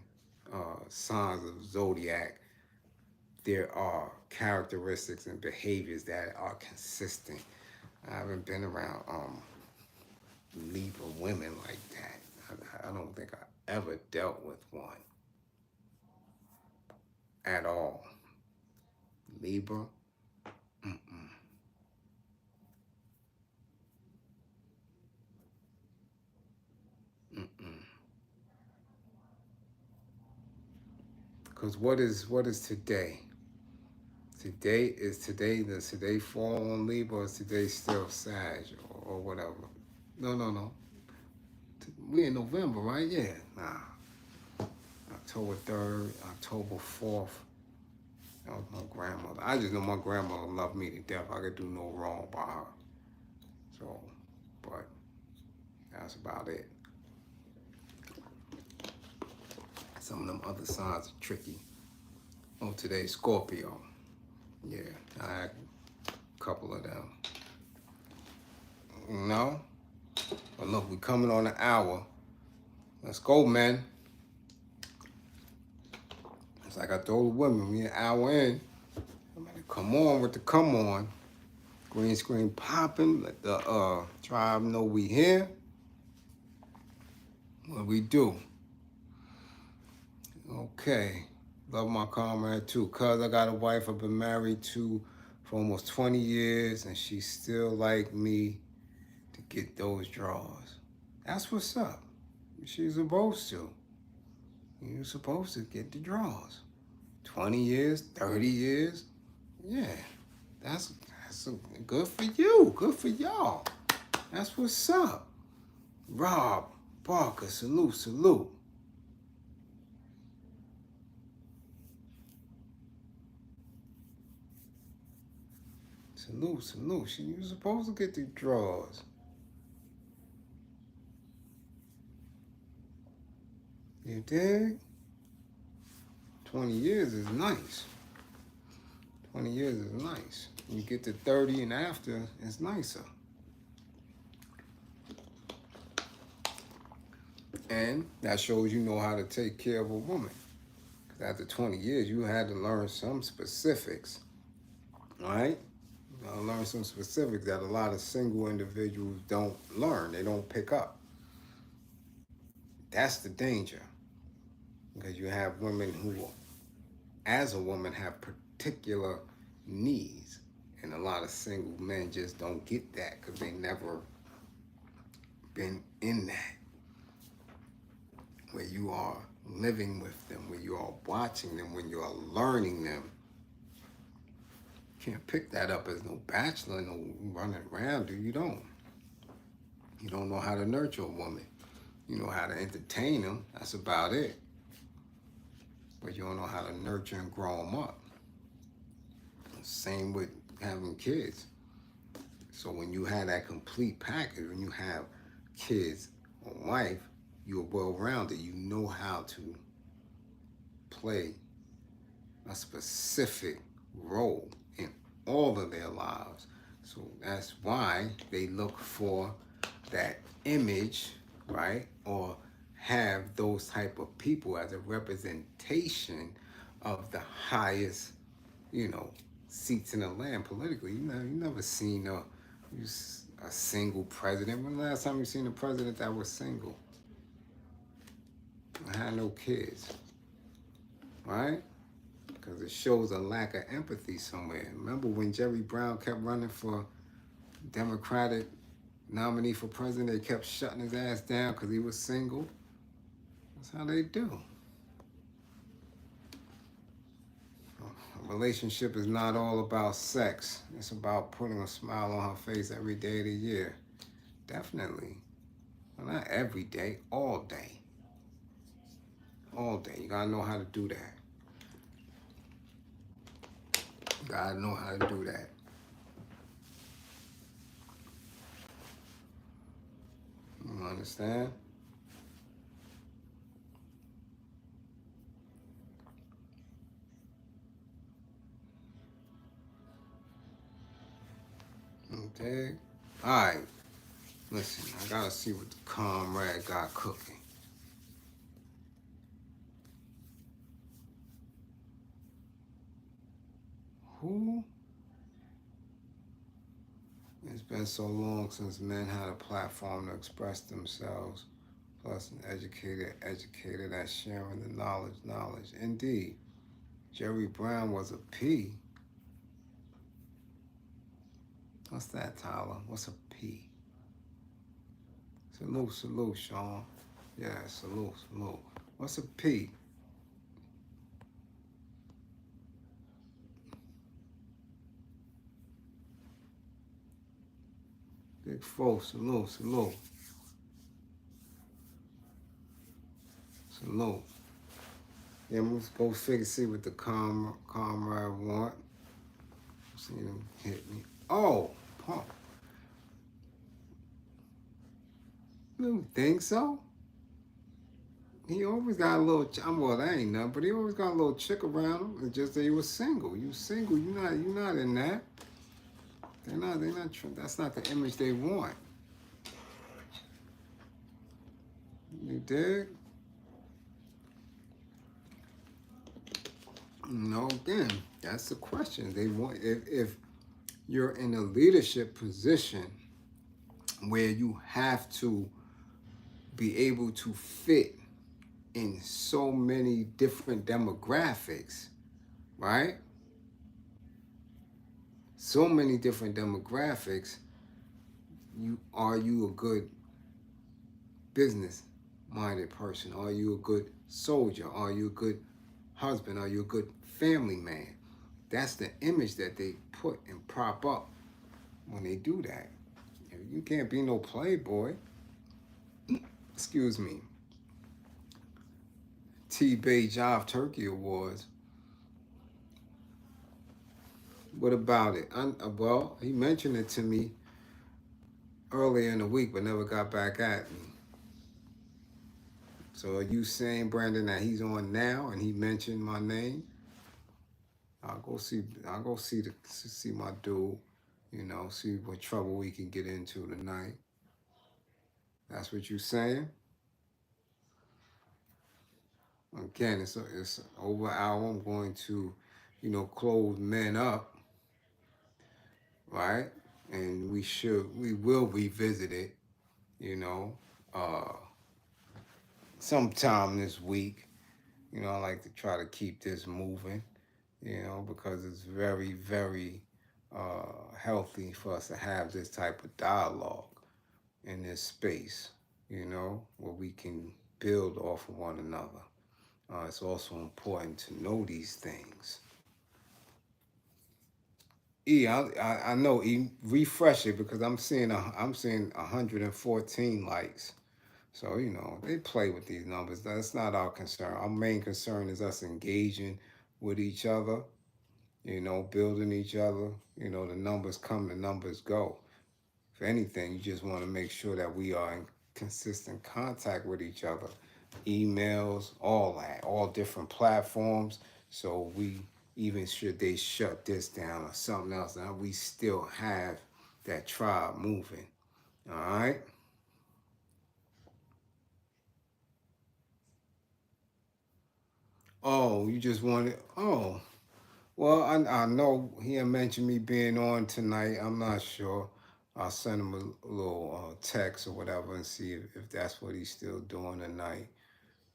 signs of zodiac, there are characteristics and behaviors that are consistent. I haven't been around Libra women like that. I don't think I ever dealt with one at all. Libra, mm-mm. Mm-mm. Because what is today? Does today fall on Libra, or is today still Sag or whatever? No. We in November, right? Yeah. Nah. October 3rd, October 4th. That was my grandmother. I just know my grandmother loved me to death. I could do no wrong by her. So, but that's about it. Some of them other signs are tricky. Oh, today's Scorpio. Yeah, I had a couple of them. But look, we coming on an hour. Let's go, man. It's like I told the women, we an hour in. Come on with the come on. Green screen popping. Let the tribe know we here. What we do? Okay. Love my comrade too. Cuz I got a wife I've been married to for almost 20 years, and she still like me to get those draws. That's what's up. She's supposed to. You're supposed to get the draws. 20 years, 30 years. Yeah, that's good for you. Good for y'all. That's what's up. Rob Parker, salute, salute. Salute, salute. You're supposed to get the draws. You dig? 20 years is nice. 20 years is nice. When you get to 30 and after, it's nicer. And that shows you know how to take care of a woman. Because after 20 years, you had to learn some specifics. All right? You gotta learn some specifics that a lot of single individuals don't learn. They don't pick up. That's the danger. Because you have women who, as a woman, have particular needs. And a lot of single men just don't get that because they never been in that. Where you are living with them, where you are watching them, when you are learning them. You can't pick that up as no bachelor, no running around, dude. You don't. You don't know how to nurture a woman. You know how to entertain them. That's about it. But you don't know how to nurture and grow them up. Same with having kids. So when you have that complete package, when you have kids or wife, you're well-rounded. You know how to play a specific role in all of their lives. So that's why they look for that image, right? Or have those type of people as a representation of the highest, seats in the land politically. You never seen a single president. When the last time you seen a president that was single? I had no kids, right? Because it shows a lack of empathy somewhere. Remember when Jerry Brown kept running for Democratic nominee for president, they kept shutting his ass down because he was single? That's how they do. A relationship is not all about sex. It's about putting a smile on her face every day of the year. Definitely. Well, not every day, all day. All day. You gotta know how to do that. You gotta know how to do that. You understand? Okay. Alright. Listen, I gotta see what the comrade got cooking. Who? It's been so long since men had a platform to express themselves, plus an educated at sharing the knowledge. Indeed, Jerry Brown was a P. What's that, Tyler? What's a P? Salute, Sean. Yeah, salute. What's a P? Big four, salute. Yeah, let's go figure, see what the comrade want. See him hit me. Oh, pump. You think so? He always got a little, well, that ain't nothing, but he always got a little chick around him. It's just that he was single. You single, you're not in that. They're not, that's not the image they want. You dig? Again, that's the question. They want, if you're in a leadership position where you have to be able to fit in so many different demographics, right? So many different demographics. Are you a good business minded person? Are you a good soldier? Are you a good husband? Are you a good family man? That's the image that they put and prop up when they do that. You can't be no playboy. Excuse me. T-Bay Jive Turkey Awards. What about it? Well, he mentioned it to me earlier in the week, but never got back at me. So are you saying, Brandon, that he's on now and he mentioned my name? I'll go see. See my dude. You know, see what trouble we can get into tonight. That's what you saying? Again, it's over an hour. I'm going to, close men up, right? And we will revisit it, you know, uh, sometime this week. I like to try to keep this moving, because it's very, very healthy for us to have this type of dialogue in this space, where we can build off of one another. It's also important to know these things. I know. Refresh it because I'm seeing 114 likes. So they play with these numbers. That's not our concern. Our main concern is us engaging with each other. Building each other. The numbers come, the numbers go. If anything, you just want to make sure that we are in consistent contact with each other. Emails, all that, all different platforms. So we, even should they shut this down or something else, now we still have that tribe moving. All right? Oh, you just wanted, oh. Well, I know he had mentioned me being on tonight. I'm not sure. I'll send him a little text or whatever and see if that's what he's still doing tonight.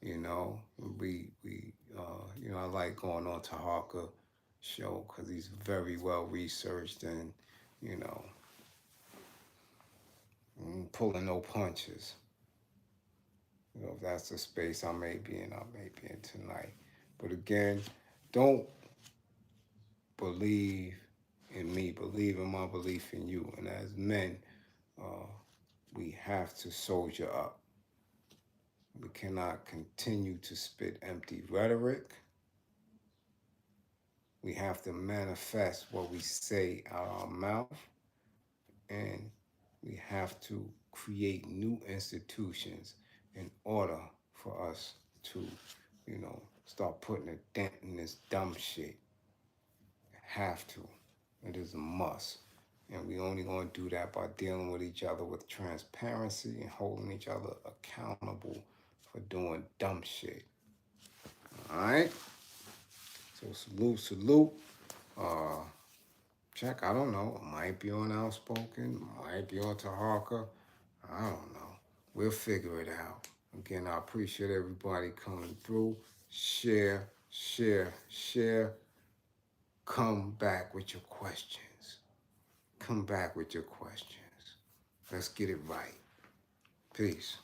You know, I like going on to Harker show because he's very well researched and, you know, pulling no punches. If that's the space I may be in, I may be in tonight. But again, don't believe in me, believe in my belief in you. And as men, uh, we have to soldier up. We cannot continue to spit empty rhetoric. We have to manifest what we say out our mouth, and we have to create new institutions in order for us to, start putting a dent in this dumb shit. Have to. It is a must. And we only going to do that by dealing with each other with transparency and holding each other accountable for doing dumb shit. All right? So salute. Uh, Check, I don't know. Might be on Outspoken, might be on Taharka. I don't know. We'll figure it out. Again, I appreciate everybody coming through. Share. Come back with your questions. Come back with your questions. Let's get it right. Peace.